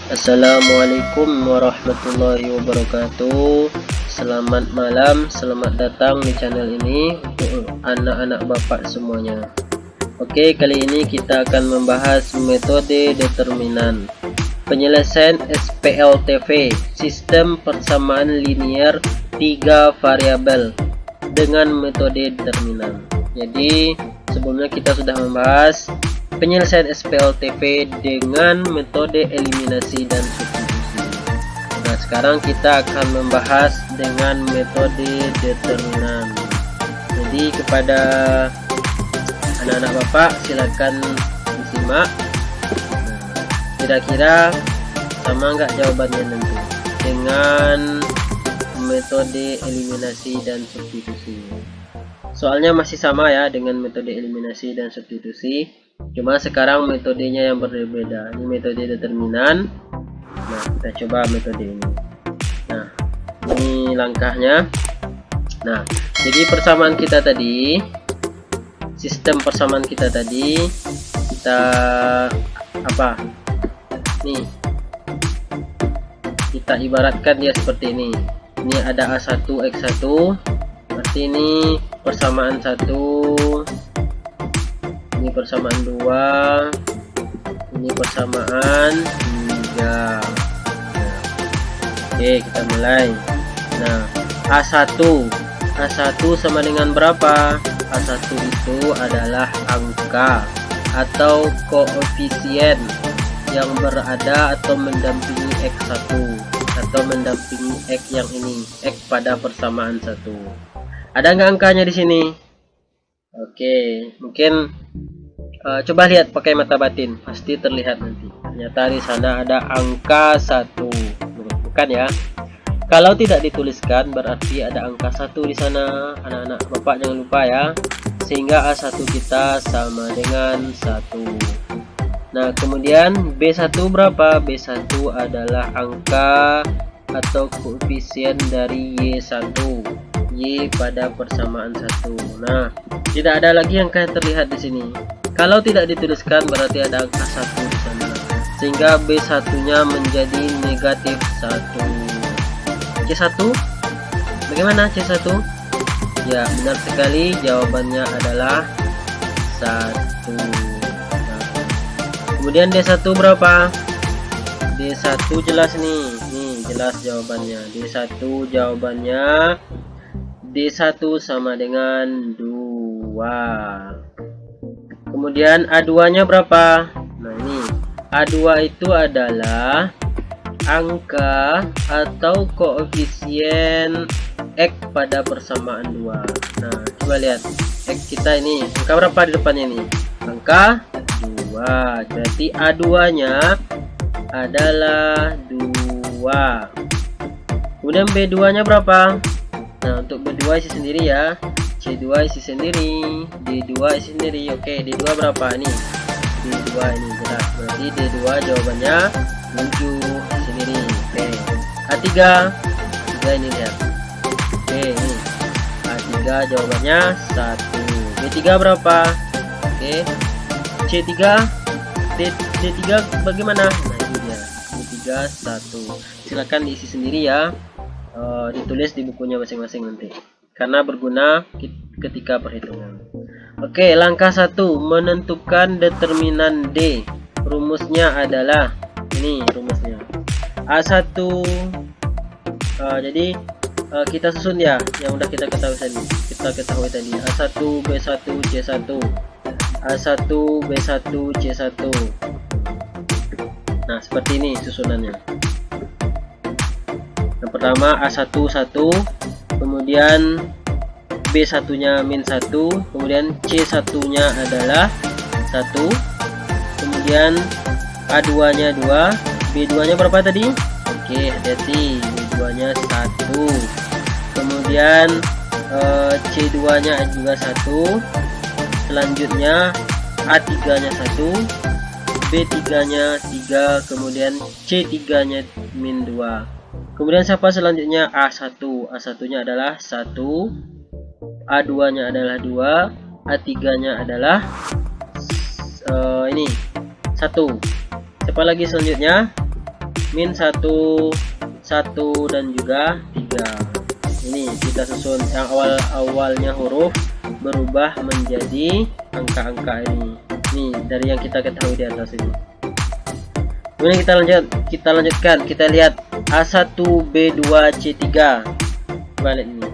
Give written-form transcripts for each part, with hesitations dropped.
Assalamualaikum warahmatullahi wabarakatuh. Selamat malam, selamat datang di channel ini untuk anak-anak bapak semuanya. Oke, kali ini kita akan membahas metode determinan penyelesaian SPLTV, sistem persamaan linear 3 variabel dengan metode determinan. Jadi sebelumnya kita sudah membahas penyelesaian SPLTV dengan metode eliminasi dan substitusi. Nah, sekarang kita akan membahas dengan metode determinan. Jadi kepada anak-anak bapak silakan disimak. Kira-kira sama nggak jawabannya nanti dengan metode eliminasi dan substitusi? Soalnya masih sama ya dengan metode eliminasi dan substitusi, cuma sekarang metodenya yang berbeda. Ini metode determinan. Nah, kita coba metode ini. Nah, ini langkahnya. Nah, jadi persamaan kita tadi, sistem persamaan kita tadi, kita apa? Nih, kita ibaratkan dia seperti ini. Ini ada A1 X1, berarti ini persamaan 1, ini persamaan 2, ini persamaan 3. Oke, kita mulai. Nah, A1 sama dengan berapa? A1 itu adalah angka atau koefisien yang berada atau mendampingi X1 atau mendampingi X yang ini, X pada persamaan 1. Ada nggak angkanya di sini? Oke, mungkin coba lihat pakai mata batin, pasti terlihat nanti. Ternyata di sana ada angka 1, bukan ya? Kalau tidak dituliskan berarti ada angka 1 di sana. Anak-anak bapak jangan lupa ya. Sehingga A1 kita sama dengan 1. Nah, kemudian B1 berapa? B1 adalah angka atau koefisien dari Y1. Y pada persamaan 1. Nah, tidak ada lagi angka yang terlihat di sini. Kalau tidak dituliskan berarti ada angka 1 di sana. Sehingga B1-nya menjadi negatif 1. C1? Bagaimana C1? Ya, benar sekali, jawabannya adalah 1. Nah, kemudian D1 berapa? D1 jelas nih. Nih, jelas jawabannya. D1 jawabannya D1 sama dengan 2. Kemudian A2-nya berapa? Nah, ini A2 itu adalah angka atau koefisien X pada persamaan 2. Nah, coba lihat X kita ini, angka berapa di depannya ini? Angka 2. Berarti A2-nya adalah 2. Kemudian B2-nya berapa? Nah, untuk B2 isi sendiri ya. C2 isi sendiri, D2 isi sendiri. Oke, D2 berapa nih? D2 ini jelas. Berarti D2 jawabannya 7 sendiri. Oke. A3. A3 ini lihat. Oke, ini. A3 jawabannya 1. B3 berapa? Oke. C3. D3 bagaimana? Nah, ini dia. D3 1. Silakan diisi sendiri ya. Ditulis di bukunya masing-masing nanti, karena berguna ketika perhitungan. Oke, langkah 1, menentukan determinan D. Rumusnya adalah ini rumusnya. A1 jadi kita susun ya yang udah kita ketahui tadi. A1 B1 C1, A1 B1 C1. Nah, seperti ini susunannya. Yang pertama A1 1, kemudian B1-nya min 1, kemudian C1-nya adalah 1, kemudian A2-nya 2, B2-nya berapa tadi? Oke, hati-hati, B2-nya 1, kemudian C2-nya juga 1, selanjutnya A3-nya 1, B3-nya 3, kemudian C3-nya min 2. Kemudian siapa selanjutnya? A1. A1-nya adalah 1, A2-nya adalah 2, A3-nya adalah ini 1. Siapa lagi selanjutnya? Min 1, 1 dan juga 3. Ini kita susun yang awalnya huruf berubah menjadi angka-angka ini. Nih dari yang kita ketahui di atas ini. Kemudian kita lanjutkan, kita lihat A1 B2 C3 balik ini.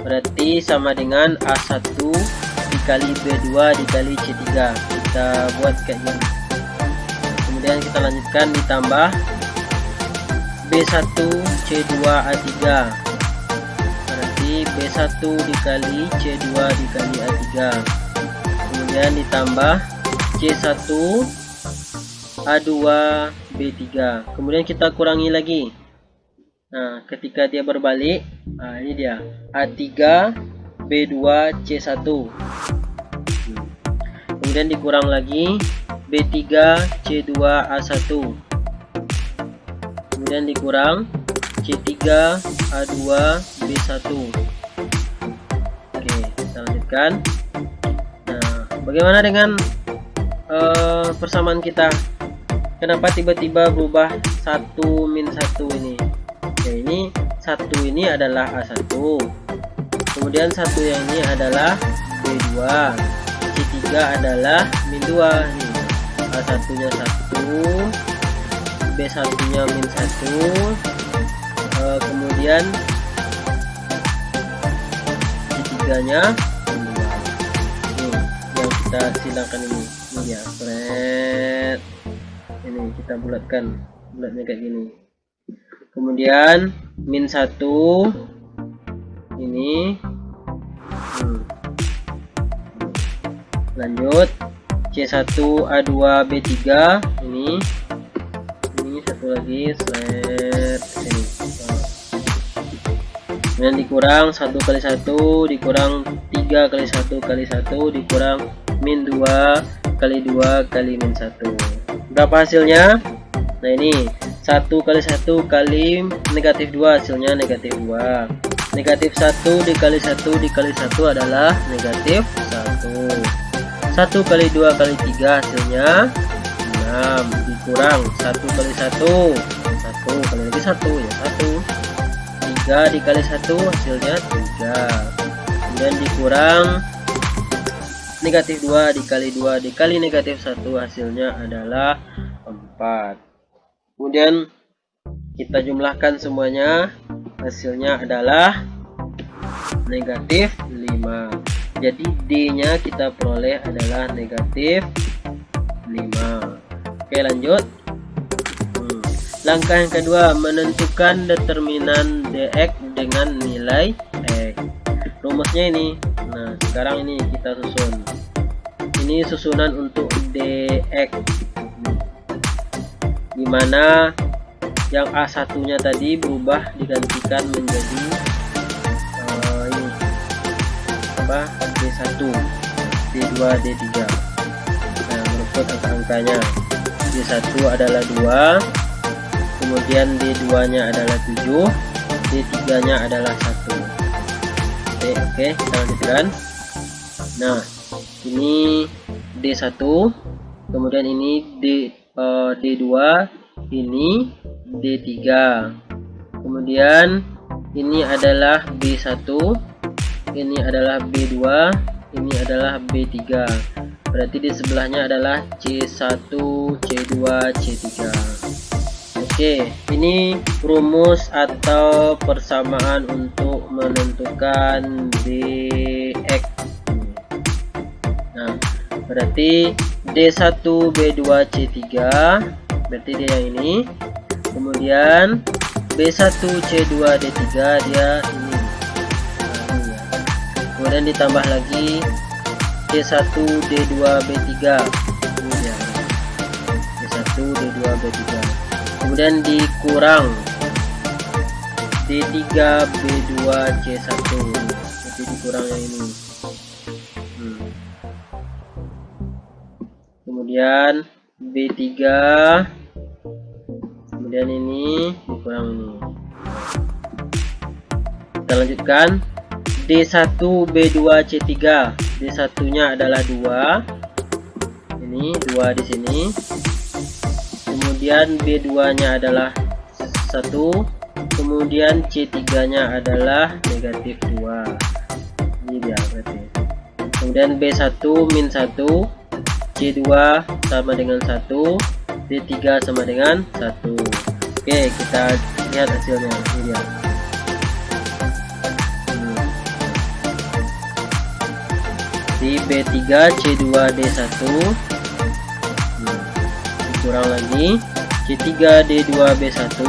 Berarti sama dengan A1 dikali B2 dikali C3. Kita buat kayak gini. Kemudian kita lanjutkan ditambah B1 C2 A3. Berarti B1 dikali C2 dikali A3. Kemudian ditambah C1 A2 B3. Kemudian kita kurangi lagi. Nah, ketika dia berbalik, nah ini dia A3 B2 C1. Kemudian dikurang lagi B3 C2 A1. Kemudian dikurang C3 A2 B1. Oke, kita lanjutkan. Nah, bagaimana dengan persamaan kita? Kenapa tiba-tiba berubah 1 min 1 ini? Oke, ini 1 ini adalah A1. Kemudian 1 yang ini adalah B2. C3 adalah min 2 nih. A1 nya 1, B1 nya min 1, kemudian C3 nya min 2. Nih yang kita silakan ini ya, seret. Ini kita bulatkan, bulatnya kayak gini. Kemudian min 1 ini lanjut C1 A2 B3 ini satu lagi seret sini. Kemudian dikurang 1 kali 1 dikurang 3 kali 1 kali 1 dikurang min 2 kali 2 kali min 1. Berapa hasilnya? Nah ini 1 kali 1 kali negatif 2 hasilnya negatif 2. Negatif 1 dikali 1 dikali 1 adalah negatif 1. 1 kali 2 kali 3 hasilnya 6. Dikurang 1 kali 1 1 kali lagi 1 ya 1. 3 dikali 1 hasilnya 3. Kemudian dikurang negatif 2 dikali 2 dikali negatif 1 hasilnya adalah 4. Kemudian kita jumlahkan semuanya, hasilnya adalah negatif 5. Jadi D nya kita peroleh adalah negatif 5. Oke, lanjut. Langkah yang kedua, menentukan determinan dx dengan nilai x. Rumusnya ini. Nah, sekarang ini kita susun. Ini susunan untuk dx. Dimana yang A1 nya tadi berubah digantikan menjadi ini apa, D1, D2, D3. Nah, menurut angka-angkanya D1 adalah 2, kemudian D2 nya adalah 7, D3 nya adalah 1. Oke, kita lanjutkan. Nah, ini D1, kemudian ini D2, ini D3, kemudian ini adalah B1, ini adalah B2, ini adalah B3. Berarti di sebelahnya adalah C1, C2, C3. Oke, ini rumus atau persamaan untuk menentukan dx. Nah, berarti D1 B2 C3, berarti dia yang ini. Kemudian B1 C2 D3 dia ini. Nah, ini ya. Kemudian ditambah lagi D1 D2 B3. Ini dia. D1 D2 B3. Kemudian dikurang D3 B2 C1. Jadi dikurang yang ini. Kemudian B3, kemudian ini dikurang ini. Kita lanjutkan. D1 B2 C3. D1 nya adalah 2. Ini 2 di sini. kemudian B2 nya adalah 1, kemudian C3 nya adalah negatif 2. Ini dia berarti. Kemudian B1 min 1, C2 sama dengan 1, D3 sama dengan 1. Oke, kita lihat hasilnya. Ini dia. Di B3 C2 D1, kurang lagi C3 D2 B1.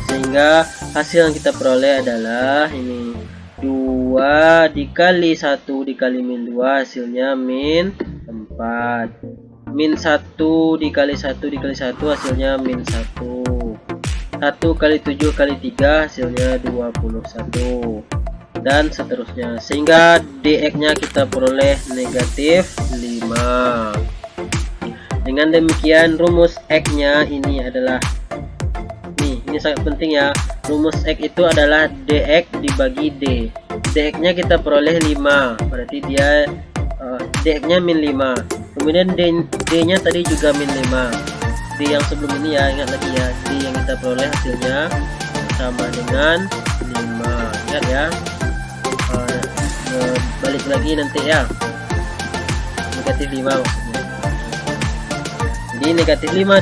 Sehingga hasil yang kita peroleh adalah ini 2 dikali 1 dikali min 2 hasilnya min 4. Min 1 dikali 1 dikali 1 hasilnya min 1. 1 kali 7 kali 3 hasilnya 21. Dan seterusnya, sehingga dx nya kita peroleh negatif 5. Dengan demikian rumus x nya ini adalah ini sangat penting ya. Rumus x itu adalah dx dibagi d. Dx nya kita peroleh 5, berarti dia dx nya min 5. Kemudian d nya tadi juga min 5. D yang sebelum ini ya, ingat lagi ya, d yang kita peroleh hasilnya sama dengan 5. Ingat ya, balik lagi nanti ya, negatif 5 maksudnya. Jadi negatif 5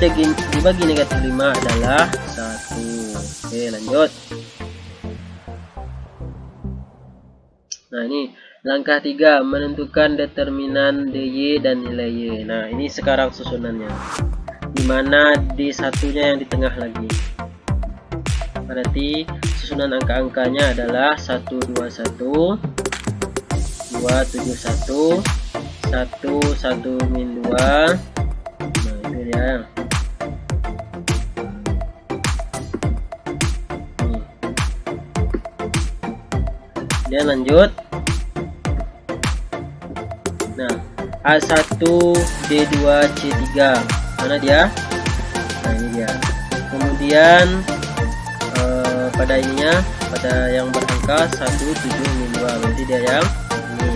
dibagi negatif 5 adalah 1. Oke, lanjut. Nah, ini langkah 3, menentukan determinan dy dan nilai y. Nah, ini sekarang susunannya, dimana d1 nya yang di tengah lagi. Berarti susunan angka-angkanya adalah 121, 271, 1 min 2. Nah, itu dia. Kemudian lanjut. Nah, A1 D2 C3, mana dia? Nah, ini dia. Kemudian pada ininya, pada yang berangka 17 min 2, berarti dia yang ini.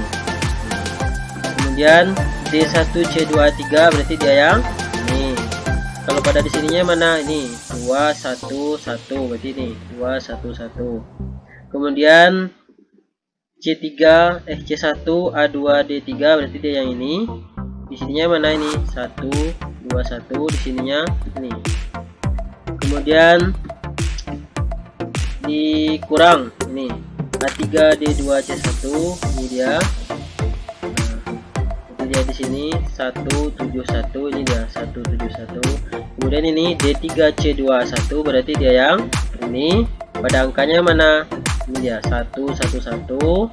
Kemudian D1 C2 3, berarti dia yang ini. Kalau pada di sininya mana? Ini 2 1 1, berarti ini 2 1 1. Kemudian C1 A2 D3, berarti dia yang ini. Di sininya mana ini? 1 2 1, di sininya ini. Kemudian dikurang ini A3 D2 C1, ini dia. Nah, dia di sini 171, ini dia 171. Kemudian ini D3 C2 1, berarti dia yang ini. Pada angkanya mana? Ini dia 111.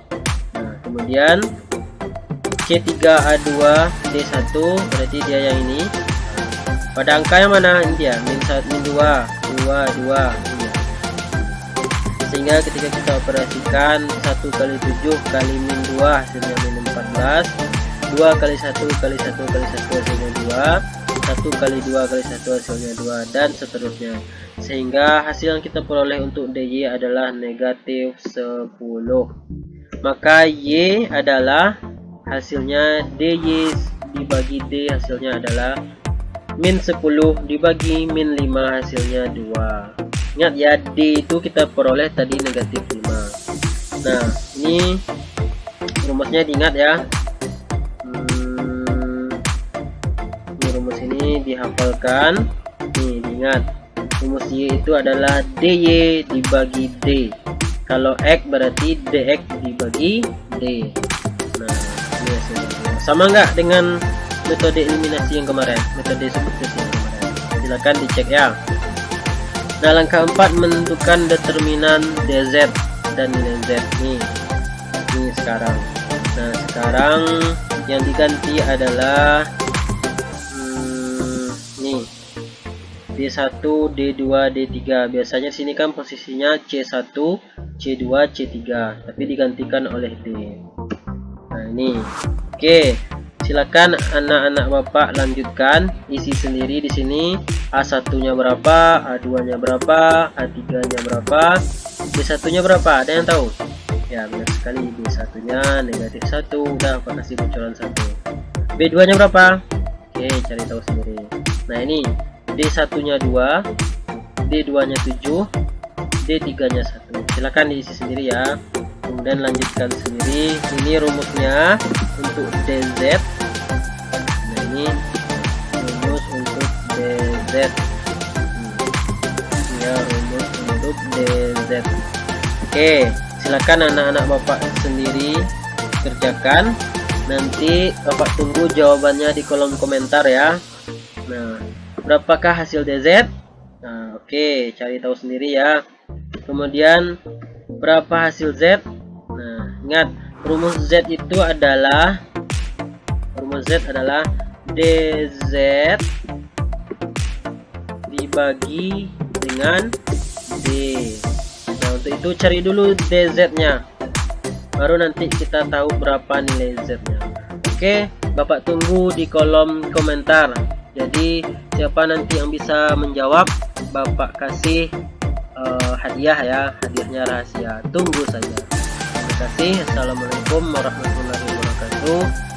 Nah, kemudian C3 A2 D1, berarti dia yang ini. Pada angkanya mana? Ini dia min 2 2. Sehingga ketika kita operasikan 1 kali 7 kali min 2 hasilnya min 14, 2 kali 1 kali 1 kali 1 hasilnya 2, 1 kali 2 kali 1 hasilnya 2, dan seterusnya. Sehingga hasil yang kita peroleh untuk dy adalah negatif 10. Maka y adalah hasilnya dy dibagi d hasilnya adalah min 10 dibagi min 5 hasilnya 2. Ingat ya, D itu kita peroleh tadi negatif 5. Nah, ini rumusnya diingat ya. Ini rumus ini dihafalkan. Nih, diingat. Rumus Y itu adalah DY dibagi D. Kalau X berarti DX dibagi D. Nah, ini hasilnya. Sama nggak dengan metode eliminasi yang kemarin? Metode substitusi yang kemarin. Silakan dicek ya. Nah, langkah 4, menentukan determinan dz dan nilai z. Nih sekarang. Nah, sekarang yang diganti adalah nih D1 D2 D3. Biasanya sini kan posisinya C1 C2 C3, tapi digantikan oleh D. Nah, ini oke. Silakan anak-anak Bapak lanjutkan, isi sendiri di sini. A1-nya berapa, A2-nya berapa, A3-nya berapa, B1-nya berapa? Ada yang tahu? Ya, benar sekali, B1-nya negatif 1. Udah, Pak kasih bocoran 1. B2-nya berapa? Oke, cari tahu sendiri. Nah ini D1 nya 2, D2 nya 7, D3 nya 1. Silakan diisi sendiri ya, kemudian lanjutkan sendiri. Ini rumusnya untuk DZ. Nah ini rumus untuk DZ ya, rumus untuk DZ. Oke, silakan anak-anak bapak sendiri kerjakan. Nanti bapak tunggu jawabannya di kolom komentar ya. Nah, berapakah hasil DZ? Nah, oke, cari tahu sendiri ya. Kemudian berapa hasil Z? Nah, ingat rumus Z itu adalah DZ dibagi dengan D. Nah, untuk itu cari dulu DZ-nya. Baru nanti kita tahu berapa nilai Z-nya. Oke, bapak tunggu di kolom komentar. Jadi siapa nanti yang bisa menjawab, bapak kasih hadiah ya. Hadiahnya rahasia. Tunggu saja. Terima kasih. Assalamualaikum warahmatullahi wabarakatuh.